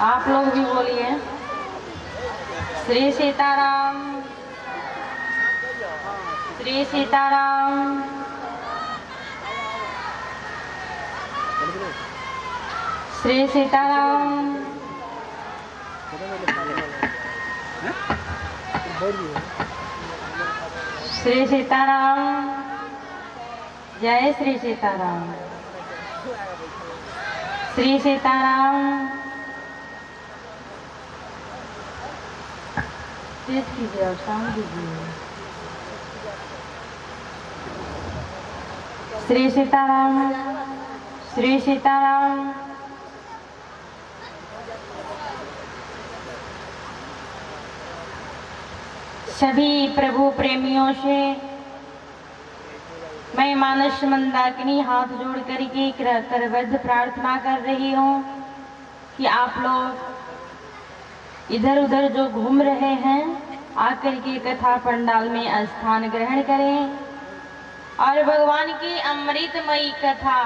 आप लोग भी बोलिए श्री सीताराम, श्री सीताराम। श्री सीताराम। श्री सीताराम। जय श्री सीताराम। श्री सीताराम। तेज कीजिए और शांत कीजिए। श्री सीताराम। श्री सीताराम। सभी प्रभु प्रेमियों से मैं मानस मंदाकिनी हाथ जोड़ करके करबद्ध प्रार्थना कर रही हूँ कि आप लोग इधर उधर जो घूम रहे हैं आकर के कथा पंडाल में स्थान ग्रहण करें और भगवान की अमृतमयी कथा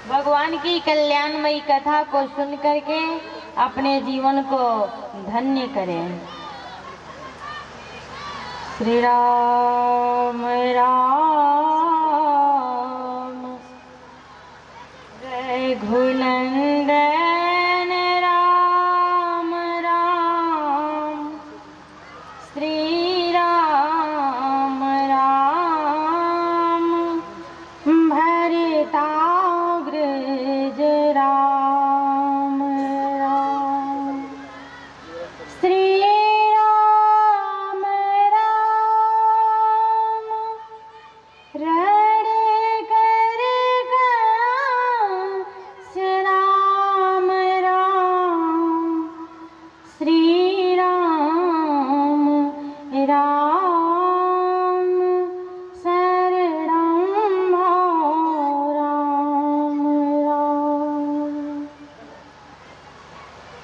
भगवान की कल्याणमयी कथा को सुन करके अपने जीवन को धन्य करें। श्री राम राम रघुनंदन राम राम, श्री राम राम भरता राम राम, श्री राम राम रण कर राम राम, श्री राम राम शरणं राम राम।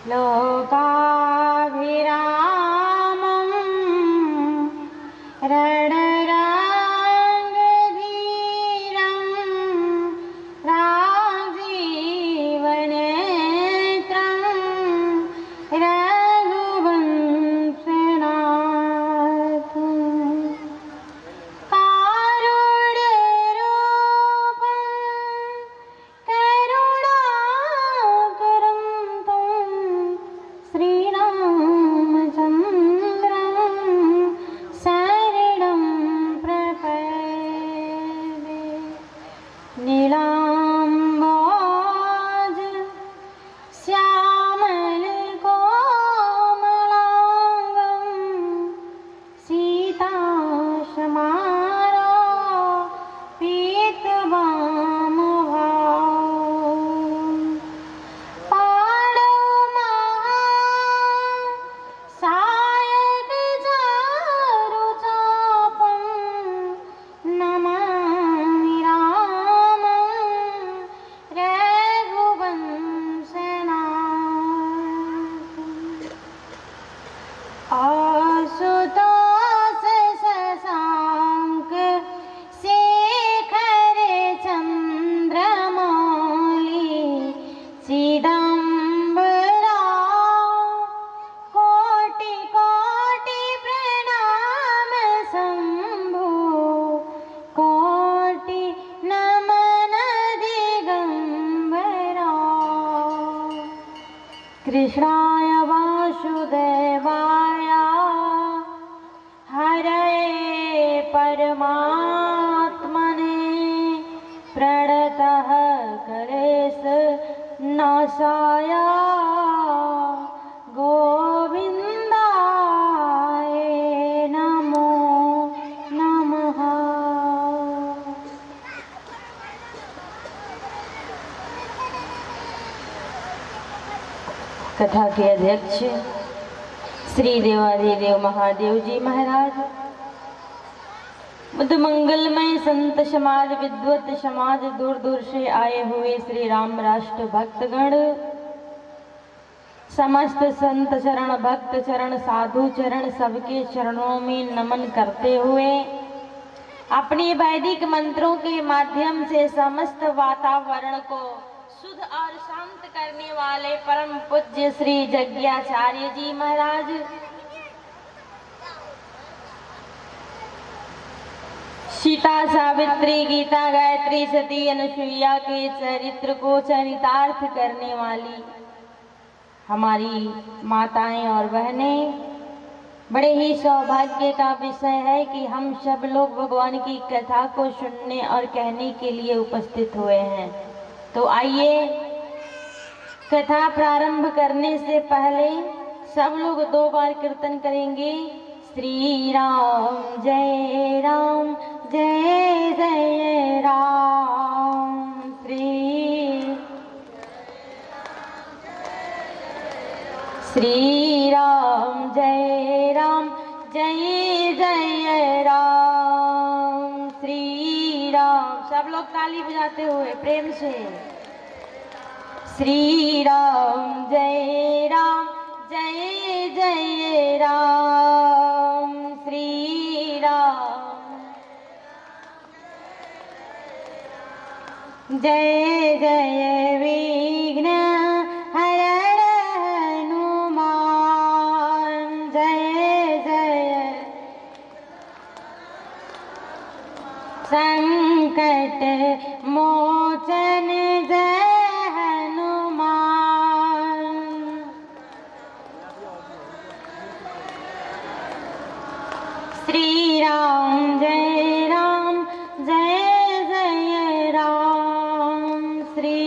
लोकाभिरामं रणरङ्गधीरं राजीवनेत्रं रघुवंशनाथं कारुण्यरूपं करुणाकरं तं श्रीरामचन्द्रं शरणं प्रपद्ये। नीलाम्बोज श्यामलकोमलाङ्गं सीतासमारो पीतवामभावं सायकचारुचापं नमामि रामं रघुवंशनाथम्। आशुतोष शशाङ्क शेखर चन्द्रमौलि चिदम्बरा कोटि कोटि प्रणाम शम्भो कोटि नमन दिगम्बरा। कृष्णाय वासुदेवाय हरये परमात्मने प्रणतः क्लेश नाशाय गोविन्दाय नमो नमः। कथा के अध्यक्ष श्री देवाधिदेव महादेव जी महाराज, बुद्ध मंगलमय संत समाज, विद्वत समाज, दूर दूर से आए हुए श्री राम राष्ट्र भक्तगण, समस्त संत चरण, भक्त चरण, साधु चरण, सबके चरणों में नमन करते हुए अपने वैदिक मंत्रों के माध्यम से समस्त वातावरण को शुद्ध और शांत करने वाले परम पूज्य श्री यज्ञाचार्य जी महाराज सीता, सावित्री, गीता, गायत्री, सती, अनुसुईया के चरित्र को चरितार्थ करने वाली हमारी माताएं और बहनें, बड़े ही सौभाग्य का विषय है कि हम सब लोग भगवान की कथा को सुनने और कहने के लिए उपस्थित हुए हैं। तो आइए, कथा प्रारंभ करने से पहले सब लोग 2 बार कीर्तन करेंगे। श्री राम जय राम, जय जय राम। श्री राम जय राम, जय जय राम। श्री राम, सब लोग ताली बजाते हुए प्रेम से। श्री राम जय राम, जय जय राम। श्री राम जय जय विघ्न हरण हनुमान, जय जय संकट मोचन, जय हनुमान। श्री राम जय राम, जय जय राम। श्री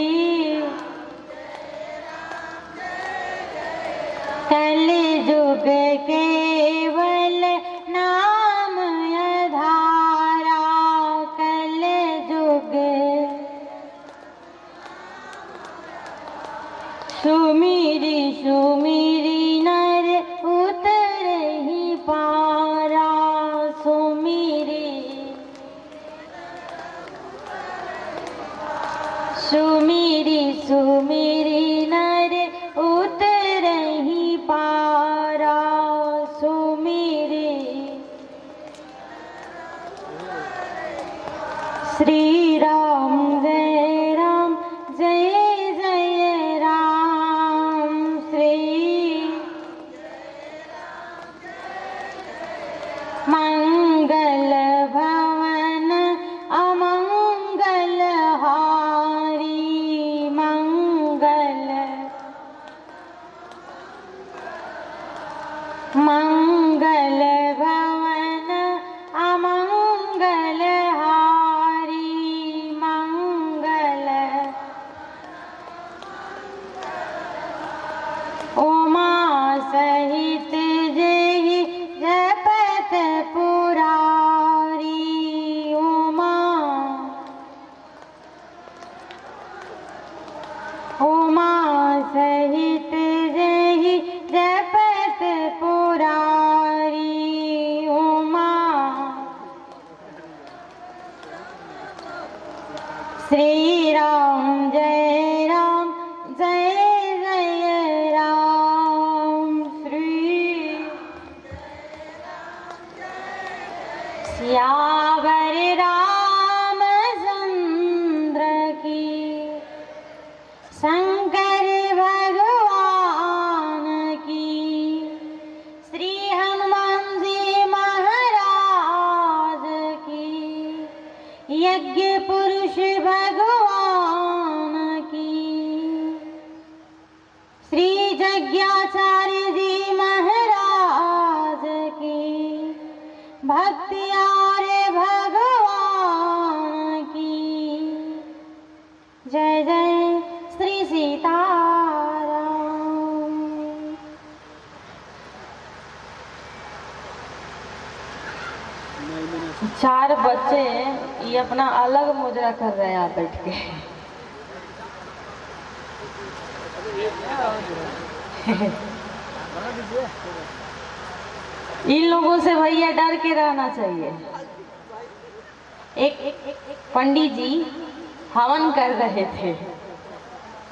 कलयुग केवल नाम आधारा, कलयुग सुमिरी सुमिरी नर उतरहि पारा, सुमिरी सुमिरी सुमिरी नर उतरहि पारा, सुमिरी। श्री राम जय राम, जय जय राम। श्री मंगल भवन अमंगल हारी, मंगल मंगल भवन अमंगल हारी, मंगल उमा सहित जय जपत पुरारी, उमा उमा सहित जय जपत पुरारी, उमा। श्री राम जय राम, जय जय राम। श्री सियावर रामचंद्र की, शंकर भगवान की, श्री हनुमान जी महाराज की, यज्ञ पुरुष भगवान की, श्री यज्ञाचार्य जी महाराज की, भक्ति और भगवान की, जय जय श्री सीताराम। 4 बच्चे ये अपना अलग मुजरा कर रहे हैं यहाँ बैठ के। इन लोगों से भैया डर के रहना चाहिए। एक पंडित जी हवन कर रहे थे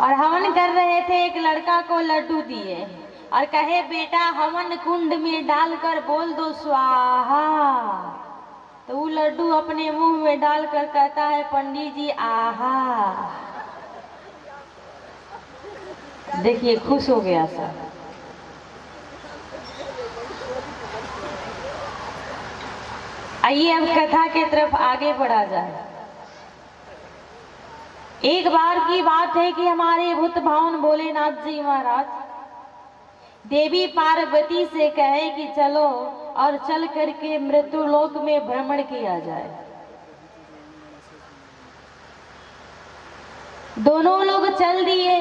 और हवन कर रहे थे, एक लड़का को लड्डू दिए और कहे बेटा हवन कुंड में डालकर बोल दो स्वाहा। तो वो लड्डू अपने मुंह में डालकर कहता है, पंडित जी आहा। देखिए खुश हो गया सब। आइए अब कथा के तरफ आगे बढ़ा जाए। एक बार की बात है कि हमारे भूत भावन भोलेनाथ जी महाराज देवी पार्वती से कहे कि चलो और चल करके मृत्युलोक में भ्रमण किया जाए। दोनों लोग चल दिए।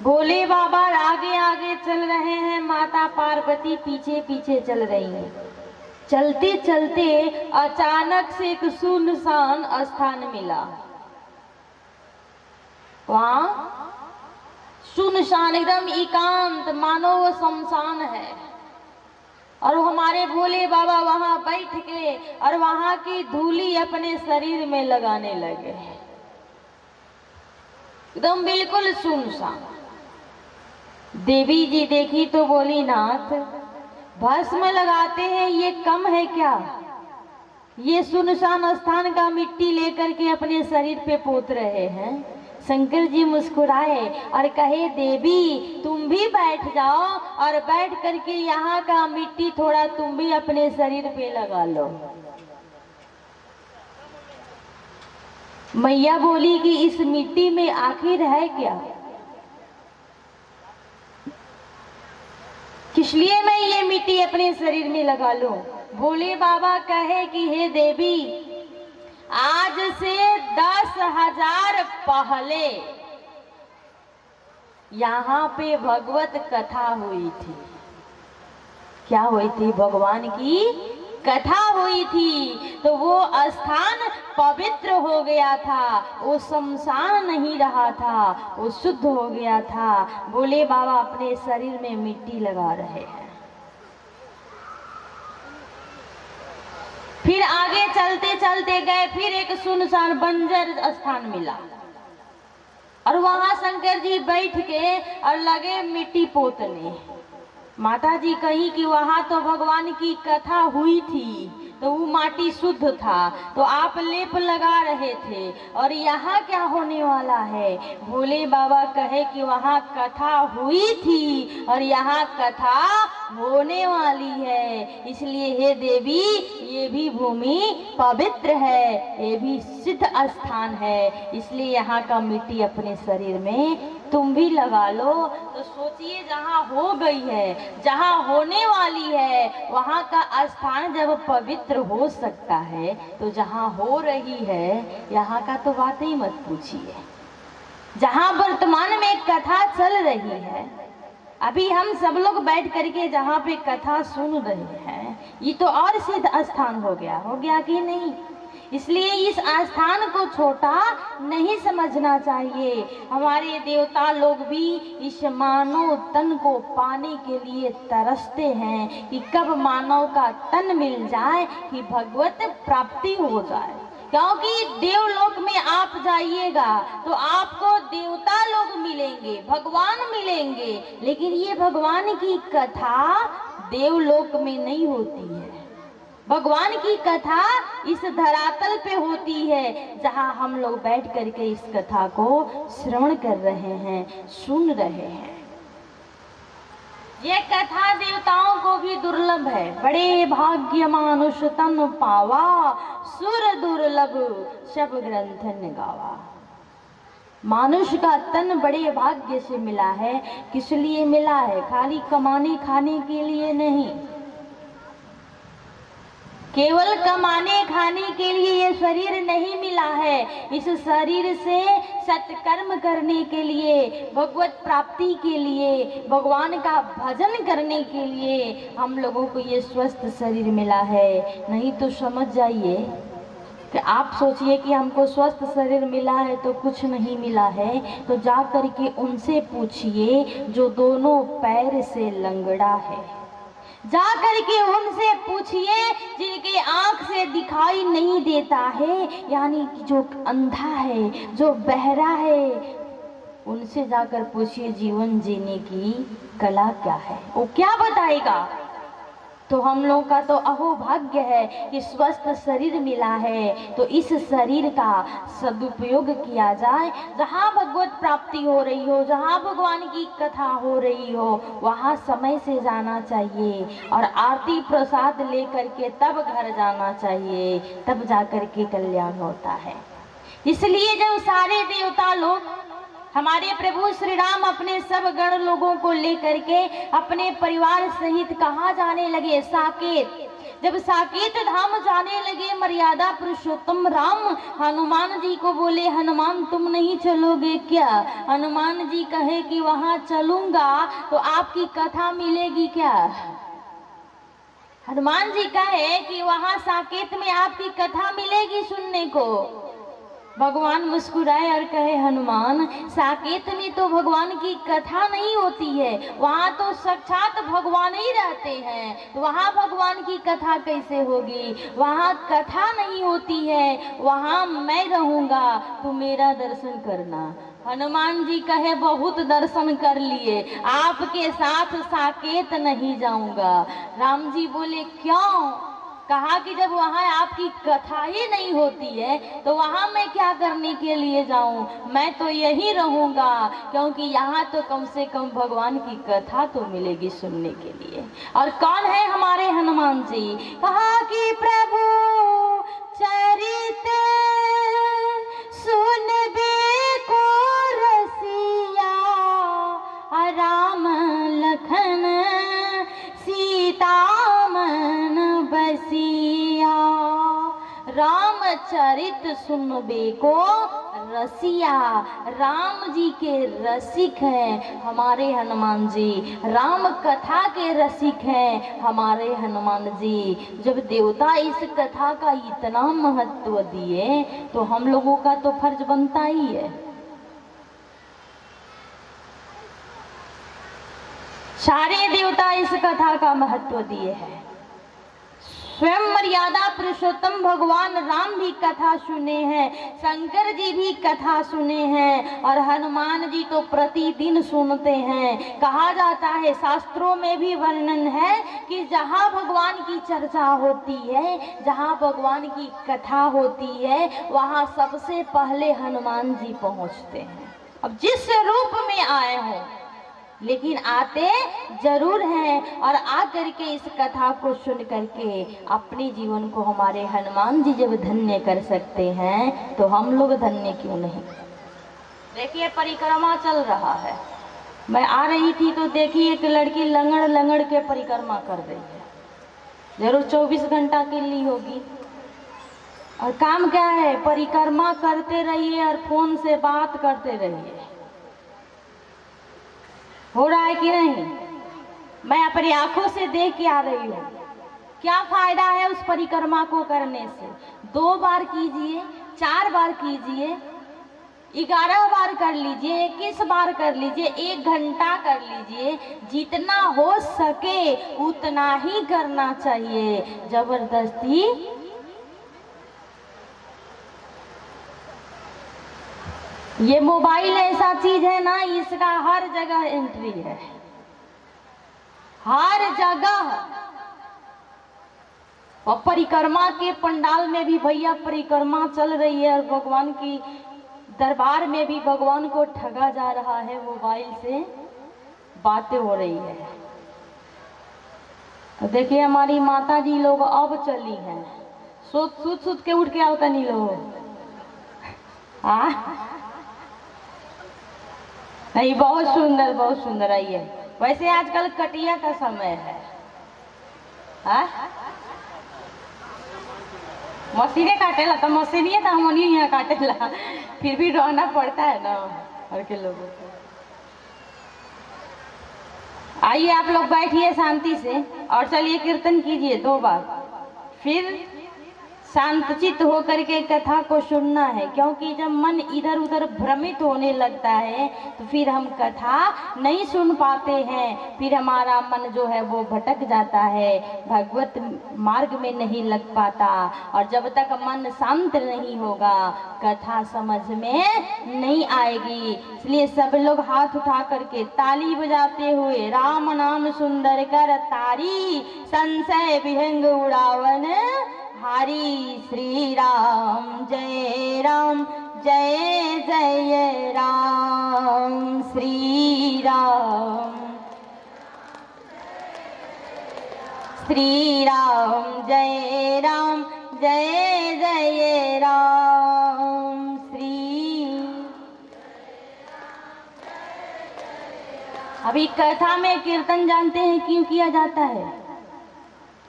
भोले बाबा आगे आगे चल रहे हैं, माता पार्वती पीछे पीछे चल रही हैं। चलते चलते अचानक से एक सुनसान स्थान मिला। वहां सुनसान, एकदम एकांत, मानो वो शमशान है। और हमारे भोले बाबा वहां बैठ के और वहां की धूली अपने शरीर में लगाने लगे। एकदम बिल्कुल सुनसान। देवी जी देखी तो बोली, नाथ भस्म लगाते हैं ये कम है क्या? ये सुनसान स्थान का मिट्टी लेकर के अपने शरीर पे पोत रहे हैं। शंकर जी मुस्कुराए और कहे, देवी तुम भी बैठ जाओ और बैठ करके यहाँ का मिट्टी थोड़ा तुम भी अपने शरीर पे लगा लो। मैया बोली कि इस मिट्टी में आखिर है क्या? किस लिए मैं ये मिट्टी अपने शरीर में लगा लूं? भोले बाबा कहे कि हे देवी, आज से 10,000 पहले यहाँ पे भगवत कथा हुई थी। क्या हुई थी? भगवान की कथा हुई थी। तो वो स्थान पवित्र हो गया था, वो शमशान नहीं रहा था, वो शुद्ध हो गया था। भोले बाबा अपने शरीर में मिट्टी लगा रहे हैं। फिर आगे चलते चलते गए, फिर एक सुनसान बंजर स्थान मिला और वहां शंकर जी बैठ के और लगे मिट्टी पोतने। माता जी कही कि वहां तो भगवान की कथा हुई थी, तो वो माटी शुद्ध था, तो आप लेप लगा रहे थे, और यहाँ क्या होने वाला है? भोले बाबा कहे कि वहाँ कथा हुई थी और यहाँ कथा होने वाली है। इसलिए हे देवी, ये भी भूमि पवित्र है, ये भी सिद्ध स्थान है, इसलिए यहाँ का मिट्टी अपने शरीर में तुम भी लगा लो। तो सोचिए, जहाँ हो गई है, जहाँ होने वाली है, वहाँ का स्थान जब पवित्र हो सकता है, तो जहाँ हो रही है यहाँ का तो बात ही मत पूछिए। जहाँ वर्तमान में कथा चल रही है, अभी हम सब लोग बैठ करके जहाँ पे कथा सुन रहे हैं, ये तो और सिद्ध स्थान हो गया कि नहीं? इसलिए इस स्थान को छोटा नहीं समझना चाहिए। हमारे देवता लोग भी इस मानव तन को पाने के लिए तरसते हैं कि कब मानव का तन मिल जाए कि भगवत प्राप्ति हो जाए। क्योंकि देवलोक में आप जाइएगा तो आपको देवता लोग मिलेंगे, भगवान मिलेंगे, लेकिन ये भगवान की कथा देवलोक में नहीं होती है। भगवान की कथा इस धरातल पे होती है, जहां हम लोग बैठ करके इस कथा को श्रवण कर रहे हैं, सुन रहे हैं। ये कथा देवताओं को भी दुर्लभ है। बड़े भाग्य मानुष तन पावा, सुर दुर्लभ सब ग्रंथन गावा। मानुष का तन बड़े भाग्य से मिला है। किस लिए मिला है? खाली कमाने खाने के लिए नहीं। केवल कमाने खाने के लिए ये शरीर नहीं मिला है। इस शरीर से सत्कर्म करने के लिए, भगवत प्राप्ति के लिए, भगवान का भजन करने के लिए हम लोगों को ये स्वस्थ शरीर मिला है। नहीं तो समझ जाइए कि आप सोचिए कि हमको स्वस्थ शरीर मिला है तो कुछ नहीं मिला है, तो जा करके उनसे पूछिए जो दोनों पैर से लंगड़ा है। जा करके उनसे पूछिए जिनके आंख से दिखाई नहीं देता है, यानी कि जो अंधा है, जो बहरा है, उनसे जाकर पूछिए जीवन जीने की कला क्या है। वो क्या बताएगा? तो हम लोग का तो अहोभाग्य है कि स्वस्थ शरीर मिला है, तो इस शरीर का सदुपयोग किया जाए। जहाँ भगवत प्राप्ति हो रही हो, जहाँ भगवान की कथा हो रही हो, वहाँ समय से जाना चाहिए और आरती प्रसाद लेकर के तब घर जाना चाहिए, तब जाकर के कल्याण होता है। इसलिए जब सारे देवता लोग, हमारे प्रभु श्री राम अपने सब गण लोगों को लेकर के अपने परिवार सहित कहाँ जाने लगे? साकेत। जब साकेत धाम जाने लगे, मर्यादा पुरुषोत्तम राम हनुमान जी को बोले, हनुमान तुम नहीं चलोगे क्या? हनुमान जी कहे कि वहां चलूंगा तो आपकी कथा मिलेगी क्या? हनुमान जी कहे कि वहां साकेत में आपकी कथा मिलेगी सुनने को। भगवान मुस्कुराए और कहे, हनुमान साकेत में तो भगवान की कथा नहीं होती है, वहाँ तो साक्षात भगवान ही रहते हैं, तो वहाँ भगवान की कथा कैसे होगी? वहाँ कथा नहीं होती है, वहाँ मैं रहूँगा, तो मेरा दर्शन करना। हनुमान जी कहे, बहुत दर्शन कर लिए, आपके साथ साकेत नहीं जाऊँगा। राम जी बोले, क्यों? कहा कि जब वहाँ आपकी कथा ही नहीं होती है तो वहाँ मैं क्या करने के लिए जाऊँ? मैं तो यही रहूँगा, क्योंकि यहाँ तो कम से कम भगवान की कथा तो मिलेगी सुनने के लिए। और कौन है हमारे हनुमान जी? कहा कि प्रभु चरित सुनबे को रसिया, राम लखन सीता मन बसिया। रामचरित सुनबे को रसिया, राम जी के रसिक हैं हमारे हनुमान जी, राम कथा के रसिक हैं हमारे हनुमान जी। जब देवता इस कथा का इतना महत्व दिए तो हम लोगों का तो फर्ज बनता ही है। सारे देवता इस कथा का महत्व दिए हैं। स्वयं मर्यादा पुरुषोत्तम भगवान राम भी कथा सुने हैं, शंकर जी भी कथा सुने हैं और हनुमान जी तो प्रतिदिन सुनते हैं। कहा जाता है, शास्त्रों में भी वर्णन है कि जहाँ भगवान की चर्चा होती है, जहाँ भगवान की कथा होती है, वहाँ सबसे पहले हनुमान जी पहुँचते हैं। अब जिस रूप में आए हों, लेकिन आते जरूर हैं और आकर के इस कथा को सुन करके अपने जीवन को हमारे हनुमान जी जब धन्य कर सकते हैं तो हम लोग धन्य क्यों नहीं? देखिए परिक्रमा चल रहा है, मैं आ रही थी तो देखिए एक लड़की लंगड़ लंगड़ के परिक्रमा कर रही है, जरूर 24 घंटा के लिए होगी। और काम क्या है? परिक्रमा करते रहिए और फोन से बात करते रहिए। हो रहा है कि नहीं? मैं अपनी आंखों से देख के आ रही हूँ। क्या फायदा है उस परिक्रमा को करने से? 2 बार कीजिए, 4 बार कीजिए, 11 बार कर लीजिए, 21 बार कर लीजिए, 1 घंटा कर लीजिए, जितना हो सके उतना ही करना चाहिए। जबरदस्ती ये मोबाइल ऐसा चीज है ना, इसका हर जगह एंट्री है, हर जगह। और परिक्रमा के पंडाल में भी भैया परिक्रमा चल रही है और भगवान की दरबार में भी भगवान को ठगा जा रहा है, मोबाइल से बातें हो रही है। तो देखिए हमारी माता जी लोग अब चली हैं, सूत के उठ के आवता नहीं लोग। नहीं, बहुत सुंदर आई है। वैसे आजकल कटिया का समय है, मशीने काटेला तो मशीनिए तो हम यहाँ काटेला, फिर भी रहना पड़ता है ना हर के लोगों को। आइए आप लोग बैठिए शांति से और चलिए कीर्तन कीजिए 2 बार, फिर शांतचित्त होकर के कथा को सुनना है, क्योंकि जब मन इधर उधर भ्रमित होने लगता है तो फिर हम कथा नहीं सुन पाते हैं, फिर हमारा मन जो है वो भटक जाता है, भगवत मार्ग में नहीं लग पाता। और जब तक मन शांत नहीं होगा कथा समझ में नहीं आएगी। इसलिए सब लोग हाथ उठा करके ताली बजाते हुए राम नाम सुंदर कर तारी, संशय विहंग उड़ावन हरि। श्री राम जय जय राम। श्री राम जय जय राम। अभी कथा में कीर्तन जानते हैं क्यों किया जाता है?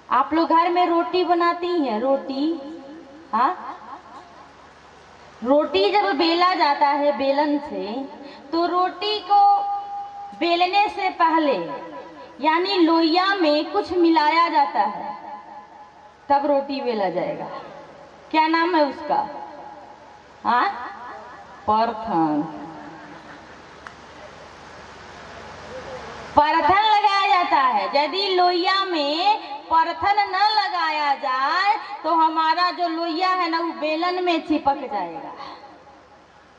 आप लोग घर में रोटी बनाती हैं, रोटी, हाँ, रोटी जब बेला जाता है बेलन से, तो रोटी को बेलने से पहले यानी लोइया में कुछ मिलाया जाता है, तब रोटी बेला जाएगा। क्या नाम है उसका? हाँ, परथन। परथन लगाया जाता है। यदि लोइया में परथन न लगाया जाए तो हमारा जो लोइया है ना वो बेलन में चिपक जाएगा,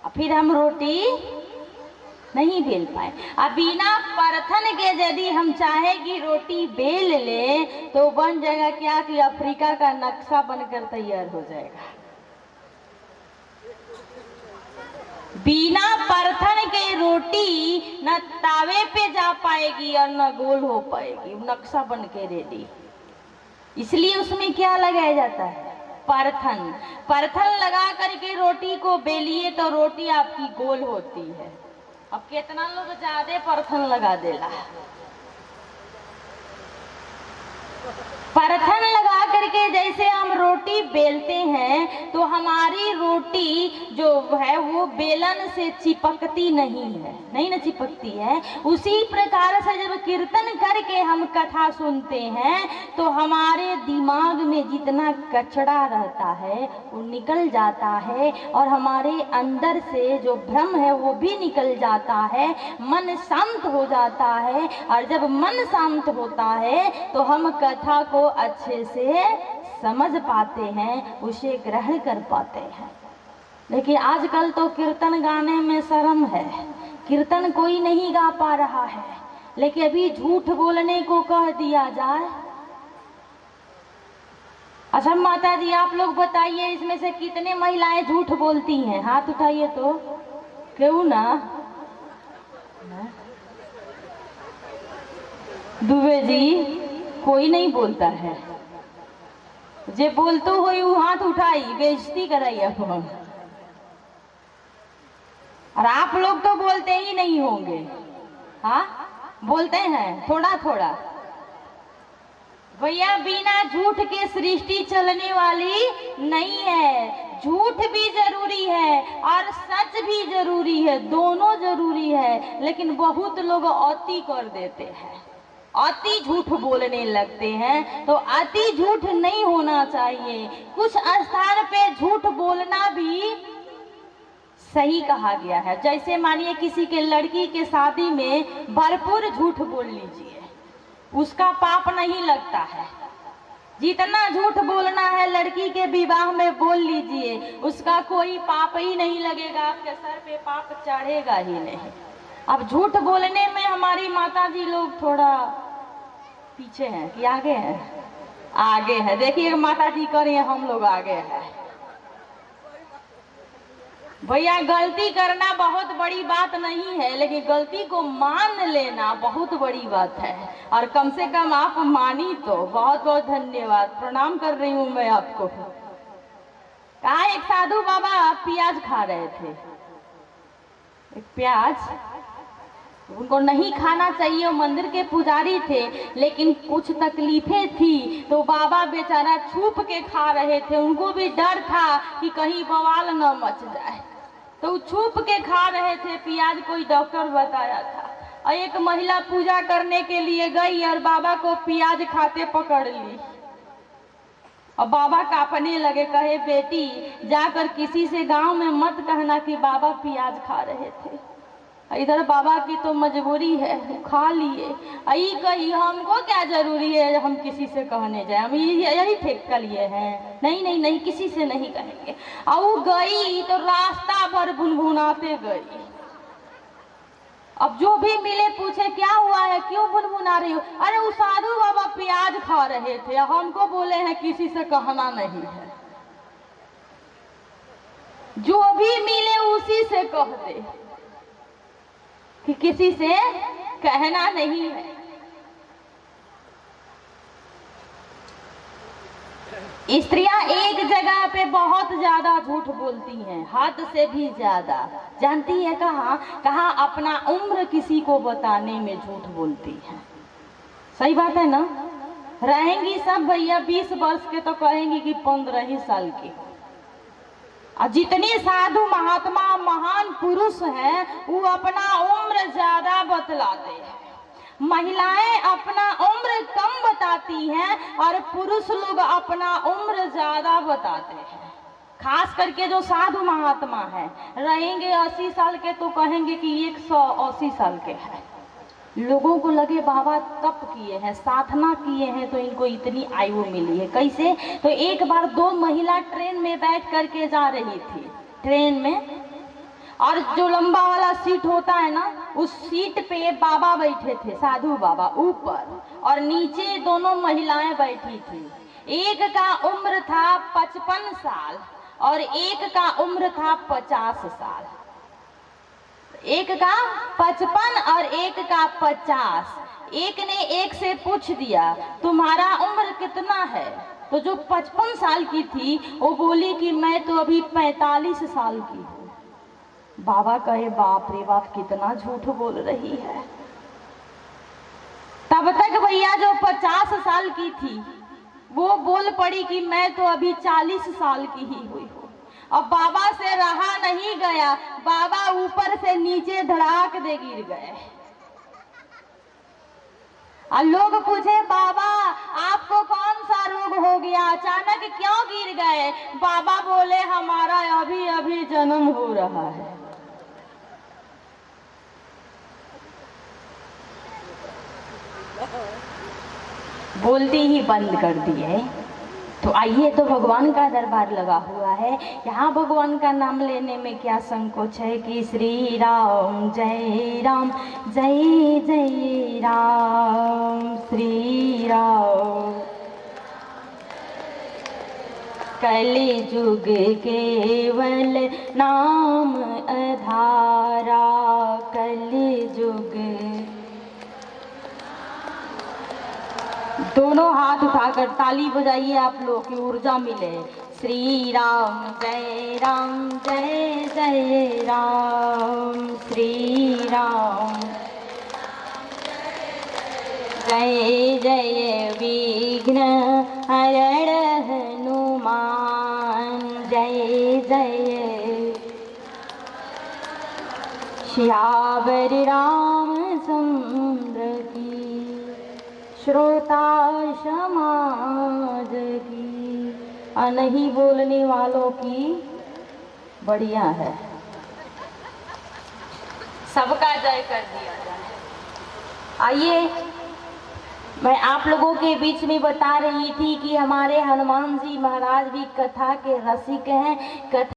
और फिर हम रोटी नहीं बेल पाए। अब बिना परथन के यदि हम चाहे कि रोटी बेल ले तो बन जाएगा क्या कि अफ्रीका का नक्शा बनकर तैयार हो जाएगा। बिना परथन के रोटी न तावे पे जा पाएगी और न गोल हो पाएगी, नक्शा बन के रेडी। इसलिए उसमें क्या लगाया जाता है? परथन। परथन लगा करके रोटी को बेलिए तो रोटी आपकी गोल होती है। अब कितना लोग ज्यादा परथन लगा देला। परथन लगा करके जैसे हम रोटी बेलते हैं तो हमारी रोटी जो है वो बेलन से चिपकती नहीं है, नहीं ना चिपकती है। उसी प्रकार से जब कीर्तन करके हम कथा सुनते हैं तो हमारे दिमाग में जितना कचरा रहता है वो निकल जाता है, और हमारे अंदर से जो भ्रम है वो भी निकल जाता है, मन शांत हो जाता है। और जब मन शांत होता है तो हम कथा को अच्छे से समझ पाते हैं, उसे ग्रहण कर पाते हैं। लेकिन आजकल तो कीर्तन गाने में शर्म है, कीर्तन कोई नहीं गा पा रहा है। लेकिन अभी झूठ बोलने को कह दिया जाए। अच्छा माता जी आप लोग बताइए, इसमें से कितने महिलाएं झूठ बोलती हैं? हाथ उठाइए तो। क्यों ना? दुबे जी कोई नहीं बोलता है, जे बोलते हो वो हाथ उठाई, बेइज्जती कराई अपन। और आप लोग तो बोलते ही नहीं होंगे, हाँ बोलते हैं थोड़ा थोड़ा। भैया बिना झूठ के सृष्टि चलने वाली नहीं है। झूठ भी जरूरी है और सच भी जरूरी है, दोनों जरूरी है। लेकिन बहुत लोग अति कर देते हैं, अति झूठ बोलने लगते हैं। तो अति झूठ नहीं होना चाहिए। कुछ स्थान पे झूठ बोलना भी सही कहा गया है। जैसे मानिए किसी के लड़की के शादी में भरपूर झूठ बोल लीजिए, उसका पाप नहीं लगता है। जितना झूठ बोलना है लड़की के विवाह में बोल लीजिए, उसका कोई पाप ही नहीं लगेगा, आपके सर पे पाप चढ़ेगा ही नहीं। अब झूठ बोलने में हमारी माता जी लोग थोड़ा पीछे हैं कि आगे हैं? आगे है। देखिए माता जी करें, हम लोग आगे हैं। भैया गलती करना बहुत बड़ी बात नहीं है, लेकिन गलती को मान लेना बहुत बड़ी बात है। और कम से कम आप मानी तो बहुत बहुत धन्यवाद, प्रणाम कर रही हूँ मैं आपको। कहा एक साधु बाबा प्याज खा रहे थे, एक प्याज उनको नहीं खाना चाहिए, वो मंदिर के पुजारी थे, लेकिन कुछ तकलीफें थी तो बाबा बेचारा छुप के खा रहे थे। उनको भी डर था कि कहीं बवाल न मच जाए, तो छुप के खा रहे थे प्याज। कोई डॉक्टर बताया था। और एक महिला पूजा करने के लिए गई और बाबा को प्याज खाते पकड़ ली और बाबा कांपने लगे, कहे बेटी जाकर किसी से गांव में मत कहना कि बाबा प्याज खा रहे थे। इधर बाबा की तो मजबूरी है, खा लिए। आई कही हमको क्या जरूरी है हम किसी से कहने जाए, हम यही ठीक कर लिए हैं। नहीं नहीं नहीं, किसी से नहीं कहेंगे। और वो गई तो रास्ता भर भुनभुनाते गई। अब जो भी मिले पूछे क्या हुआ है, क्यों भुनभुना रही हो? अरे वो साधु बाबा प्याज खा रहे थे, हमको बोले हैं किसी से कहना नहीं है। जो भी मिले उसी से कह दे कि किसी से कहना नहीं है। स्त्रियां एक जगह पे बहुत ज्यादा झूठ बोलती हैं, हद से भी ज्यादा। जानती है कहाँ? कहाँ अपना उम्र किसी को बताने में झूठ बोलती हैं। सही बात है ना? रहेंगी सब भैया 20 वर्ष के तो कहेंगी कि 15 ही साल की। और जितने साधु महात्मा महान पुरुष हैं वो अपना उम्र ज्यादा बतलाते हैं। महिलाएं अपना उम्र कम बताती हैं और पुरुष लोग अपना उम्र ज्यादा बताते हैं। खास करके जो साधु महात्मा हैं, रहेंगे 80 साल के तो कहेंगे कि 180 साल के हैं। लोगों को लगे बाबा तप किए हैं, साधना किए हैं, तो इनको इतनी आयु मिली है। कैसे? तो एक बार 2 महिला ट्रेन में बैठ करके जा रही थी, ट्रेन में, और जो लंबा वाला सीट होता है ना, उस सीट पे बाबा बैठे थे, साधु बाबा ऊपर, और नीचे दोनों महिलाएं बैठी थी। एक का उम्र था 55 साल और एक का उम्र था 50 साल। एक का 55 और एक का 50। एक ने एक से पूछ दिया तुम्हारा उम्र कितना है? तो जो 55 साल की थी वो बोली कि मैं तो अभी 45 साल की हूँ। बाबा कहे बाप रे बाप, कितना झूठ बोल रही है। तब तक भैया जो 50 साल की थी वो बोल पड़ी कि मैं तो अभी 40 साल की ही हुई हूँ। अब बाबा से रहा नहीं गया, बाबा ऊपर से नीचे धड़ाक दे गिर गए। और लोग पूछे बाबा आपको कौन सा रोग हो गया, अचानक क्यों गिर गए? बाबा बोले हमारा अभी अभी जन्म हो रहा है। बोलती ही बंद कर दिए। तो आइए, तो भगवान का दरबार लगा हुआ है, यहाँ भगवान का नाम लेने में क्या संकोच है कि श्री राम जय राम जय जय राम श्री राम। कलि युग केवल नाम आधारा, कलि युग। दोनों हाथ उठाकर ताली बजाइए आप लोग की ऊर्जा मिले। श्री राम जय जय राम श्री राम जय जय विघ्न हरण हनुमान जय जय श्यावर रामचंद्र की श्रोता समाज की। नहीं बोलने वालों की बढ़िया है, सबका जय कर दिया जाए। आइए, मैं आप लोगों के बीच में बता रही थी कि हमारे हनुमान जी महाराज भी कथा के रसिक हैं। कथा